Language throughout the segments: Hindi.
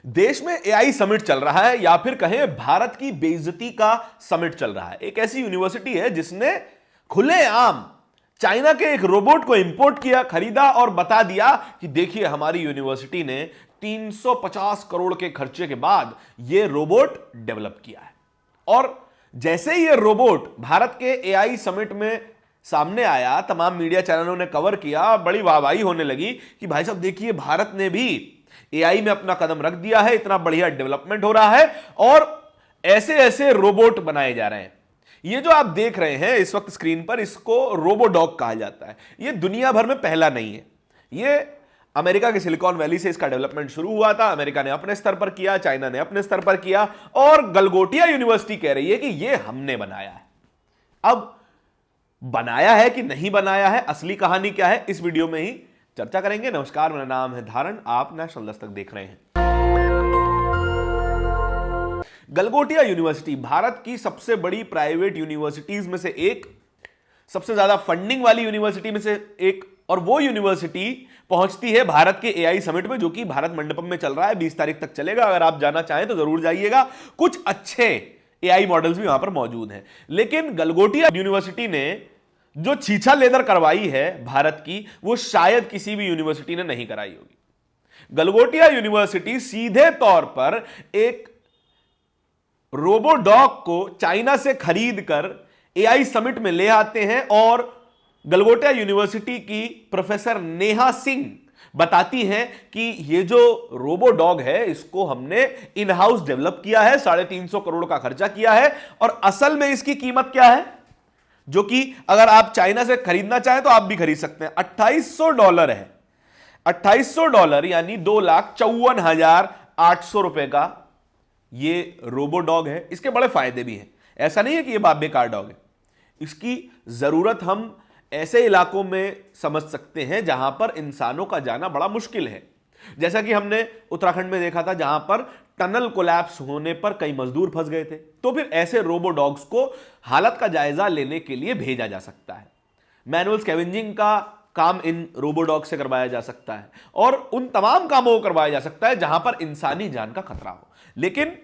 देश में एआई समिट चल रहा है, या फिर कहें भारत की बेइज्जती का समिट चल रहा है। एक ऐसी यूनिवर्सिटी है जिसने खुलेआम चाइना के एक रोबोट को इंपोर्ट किया, खरीदा और बता दिया कि देखिए हमारी यूनिवर्सिटी ने 350 करोड़ के खर्चे के बाद यह रोबोट डेवलप किया है। और जैसे ही यह रोबोट भारत के एआई समिट में सामने आया, तमाम मीडिया चैनलों ने कवर किया, बड़ी वाहवाही होने लगी कि भाई साहब देखिए भारत ने भी एआई में अपना कदम रख दिया है, इतना बढ़िया डेवलपमेंट हो रहा है और ऐसे ऐसे रोबोट बनाए जा रहे हैं। ये जो आप देख रहे हैं इस वक्त स्क्रीन पर, इसको रोबोडॉग कहा जाता है। ये दुनिया भर में पहला नहीं है। ये अमेरिका के सिलिकॉन वैली से इसका डेवलपमेंट शुरू हुआ था। अमेरिका ने अपने स्तर पर किया, चाइना ने अपने स्तर पर किया और गलगोटिया यूनिवर्सिटी कह रही है कि ये हमने बनाया है। अब बनाया है कि नहीं बनाया है, असली कहानी क्या है, इस वीडियो में ही चर्चा करेंगे। नमस्कार, मेरा नाम है धारण, आप नेशनल दस्तक देख रहे हैं। गलगोटिया यूनिवर्सिटी भारत की सबसे बड़ी प्राइवेट यूनिवर्सिटीज में से एक, सबसे ज्यादा फंडिंग वाली यूनिवर्सिटी में से एक, और वो यूनिवर्सिटी पहुंचती है भारत के एआई समिट में, जो कि भारत मंडपम में चल रहा है। 20 तारीख तक चलेगा। अगर आप जाना चाहें तो जरूर जाइएगा। कुछ अच्छे एआई मॉडल्स भी वहां पर मौजूद हैं। लेकिन गलगोटिया यूनिवर्सिटी ने जो छीछा लेदर करवाई है भारत की, वो शायद किसी भी यूनिवर्सिटी ने नहीं कराई होगी। गलगोटिया यूनिवर्सिटी सीधे तौर पर एक रोबोडॉग को चाइना से खरीद कर एआई समिट में ले आते हैं और गलगोटिया यूनिवर्सिटी की प्रोफेसर नेहा सिंह बताती हैं कि ये जो रोबोडॉग है इसको हमने इन हाउस डेवलप किया है, 350 करोड़ का खर्चा किया है और असल में इसकी कीमत क्या है, जो कि अगर आप चाइना से खरीदना चाहें तो आप भी खरीद सकते हैं, $2800 है। $2800 यानी 2,54,800 रुपए का ये रोबोडॉग है। इसके बड़े फायदे भी हैं। ऐसा नहीं है कि ये बेकार डॉग है। इसकी जरूरत हम ऐसे इलाकों में समझ सकते हैं जहां पर इंसानों का जाना बड़ा मुश्किल है, जैसा कि हमने उत्तराखंड में देखा था, जहां पर टनल कोलैप्स होने पर कई मजदूर फंस गए थे। तो फिर ऐसे रोबोडॉग्स को हालत का जायजा लेने के लिए भेजा जा सकता है। मैनुअल स्कैवेंजिंग का काम इन रोबोडॉग से करवाया जा सकता है और उन तमाम कामों को करवाया जा सकता है जहां पर इंसानी जान का खतरा हो। लेकिन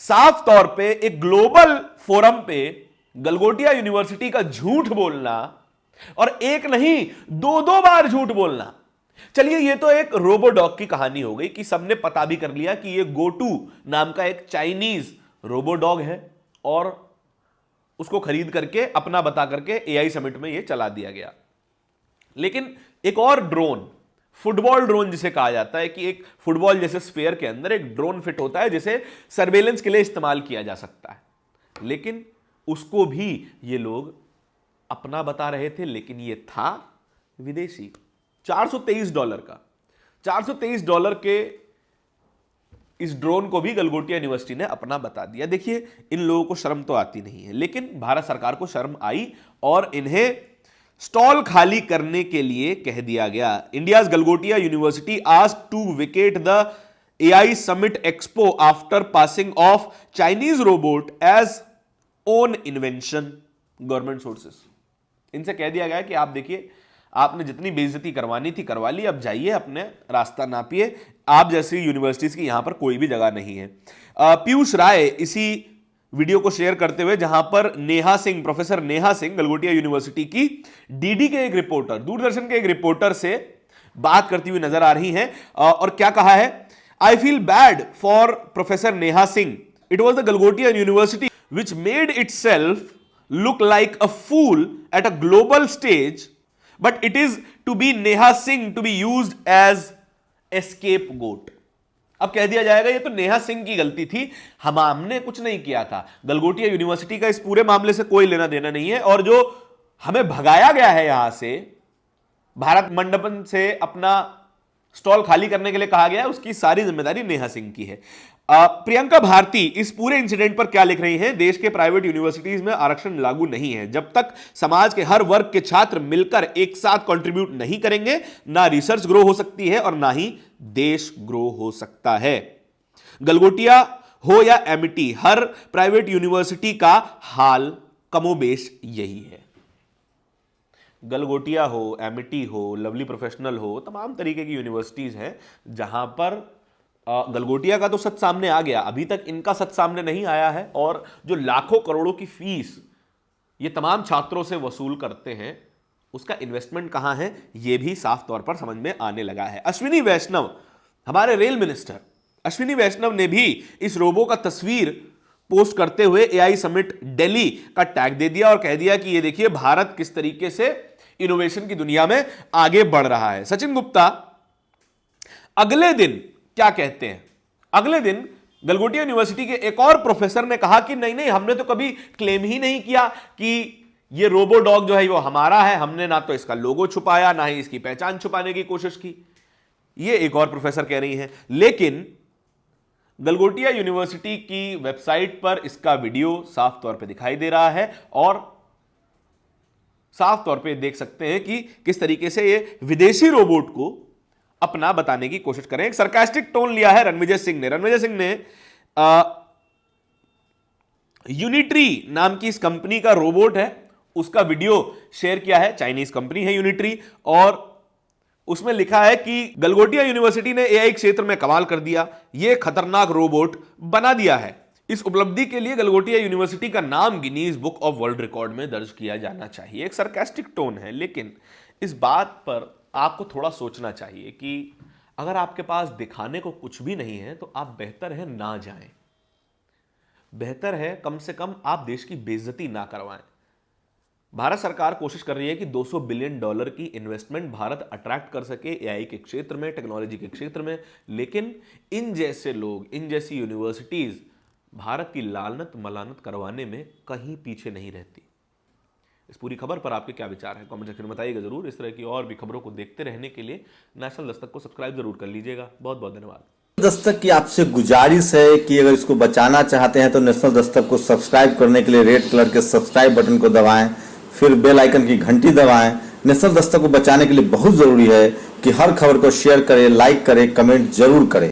साफ तौर पे एक ग्लोबल फोरम पे गलगोटिया यूनिवर्सिटी का झूठ बोलना, और एक नहीं 2-2 बार झूठ बोलना। चलिए, ये तो एक रोबोडॉग की कहानी हो गई कि सबने पता भी कर लिया कि ये गोटू नाम का एक चाइनीज रोबोडॉग है और उसको खरीद करके अपना बता करके एआई समिट में ये चला दिया गया। लेकिन एक और ड्रोन, फुटबॉल ड्रोन जिसे कहा जाता है, कि एक फुटबॉल जैसे स्फीयर के अंदर एक ड्रोन फिट होता है जिसे सर्वेलेंस के लिए इस्तेमाल किया जा सकता है, लेकिन उसको भी ये लोग अपना बता रहे थे, लेकिन ये था विदेशी। $423 का, $423 के इस ड्रोन को भी गलगोटिया यूनिवर्सिटी ने अपना बता दिया। देखिए, इन लोगों को शर्म तो आती नहीं है, लेकिन भारत सरकार को शर्म आई और इन्हें स्टॉल खाली करने के लिए कह दिया गया। India's Galgotia university asked to vacate the AI summit expo after passing off Chinese robot as own invention, government sources. इनसे कह दिया गया कि आप देखिए, आपने जितनी बेइज्जती करवानी थी करवा ली, अब जाइए अपने रास्ता नापिए। आप जैसी यूनिवर्सिटीज की यहां पर कोई भी जगह नहीं है। पीयूष राय इसी वीडियो को शेयर करते हुए, जहां पर नेहा सिंह, प्रोफेसर नेहा सिंह गलगोटिया यूनिवर्सिटी की डीडी के एक रिपोर्टर, दूरदर्शन के एक रिपोर्टर से बात करती हुई नजर आ रही हैं और क्या कहा है, I feel bad for professor Neha Singh, it was the Galgotia university which made it self look like a fool at a global stage, but it is to be Neha Singh to be used as a scapegoat। अब कह दिया जाएगा ये तो नेहा सिंह की गलती थी, हमने कुछ नहीं किया था। गलगोटिया यूनिवर्सिटी का इस पूरे मामले से कोई लेना देना नहीं है और जो हमें भगाया गया है यहां से, भारत मंडपम से अपना स्टॉल खाली करने के लिए कहा गया है, उसकी सारी जिम्मेदारी नेहा सिंह की है। प्रियंका भारती इस पूरे इंसिडेंट पर क्या लिख रही हैं, देश के प्राइवेट यूनिवर्सिटीज में आरक्षण लागू नहीं है। जब तक समाज के हर वर्ग के छात्र मिलकर एक साथ कंट्रीब्यूट नहीं करेंगे, ना रिसर्च ग्रो हो सकती है और ना ही देश ग्रो हो सकता है। गलगोटिया हो या एमिटी, हर प्राइवेट यूनिवर्सिटी का हाल कमोबेश यही है। गलगोटिया हो, एमिटी हो, लवली प्रोफेशनल हो, तमाम तरीके की यूनिवर्सिटीज हैं जहां पर गलगोटिया का तो सच सामने आ गया, अभी तक इनका सच सामने नहीं आया है। और जो लाखों करोड़ों की फीस ये तमाम छात्रों से वसूल करते हैं, उसका इन्वेस्टमेंट कहां है, यह भी साफ तौर पर समझ में आने लगा है। अश्विनी वैष्णव, हमारे रेल मिनिस्टर अश्विनी वैष्णव ने भी इस रोबो का तस्वीर पोस्ट करते हुए एआई समिट दिल्ली का टैग दे दिया और कह दिया कि ये देखिए भारत किस तरीके से इनोवेशन की दुनिया में आगे बढ़ रहा है। सचिन गुप्ता अगले दिन क्या कहते हैं, अगले दिन गलगोटिया यूनिवर्सिटी के एक और प्रोफेसर ने कहा कि नहीं नहीं, हमने तो कभी क्लेम ही नहीं किया कि ये रोबो डॉग जो है वो हमारा है, हमने ना तो इसका लोगो छुपाया ना ही इसकी पहचान छुपाने की कोशिश की। ये एक और प्रोफेसर कह रही हैं। लेकिन गलगोटिया यूनिवर्सिटी की वेबसाइट पर इसका वीडियो साफ तौर पे दिखाई दे रहा है और साफ तौर पे देख सकते हैं कि किस तरीके से ये विदेशी रोबोट को अपना बताने की कोशिश करें। एक सरकास्टिक टोन लिया है रणविजय सिंह ने। रणविजय सिंह ने यूनिट्री नाम की इस कंपनी का रोबोट है उसका वीडियो शेयर किया है। चाइनीज कंपनी है यूनिट्री, और उसमें लिखा है कि गलगोटिया यूनिवर्सिटी ने एआई क्षेत्र में कमाल कर दिया, यह खतरनाक रोबोट बना दिया है। इस उपलब्धि के लिए गलगोटिया यूनिवर्सिटी का नाम Guinness book of world record में दर्ज किया जाना चाहिए। एक सरकास्टिक टोन है, लेकिन इस बात पर आपको थोड़ा सोचना चाहिए कि अगर आपके पास दिखाने को कुछ भी नहीं है तो आप बेहतर है ना जाएं, बेहतर है कम से कम आप देश की बेइज्जती ना करवाएं। भारत सरकार कोशिश कर रही है कि $200 बिलियन की इन्वेस्टमेंट भारत अट्रैक्ट कर सके एआई के क्षेत्र में, टेक्नोलॉजी के क्षेत्र में, लेकिन इन जैसे लोग, इन जैसी यूनिवर्सिटीज भारत की लानत मलानत करवाने में कहीं पीछे नहीं रहती। इस पूरी खबर पर आपके क्या विचार हैं, कमेंट सेक्शन में बताइएगा जरूर। इस तरह की और भी खबरों को देखते रहने के लिए नेशनल दस्तक को सब्सक्राइब जरूर कर लीजिएगा। बहुत बहुत धन्यवाद। दस्तक की आपसे गुजारिश है कि अगर इसको बचाना चाहते हैं तो नेशनल दस्तक को सब्सक्राइब करने के लिए रेड कलर के सब्सक्राइब बटन को दबाएं, फिर बेल आइकन की घंटी दबाएं। नेशनल दस्तक को बचाने के लिए बहुत जरूरी है कि हर खबर को शेयर करें, लाइक करें, कमेंट जरूर करें।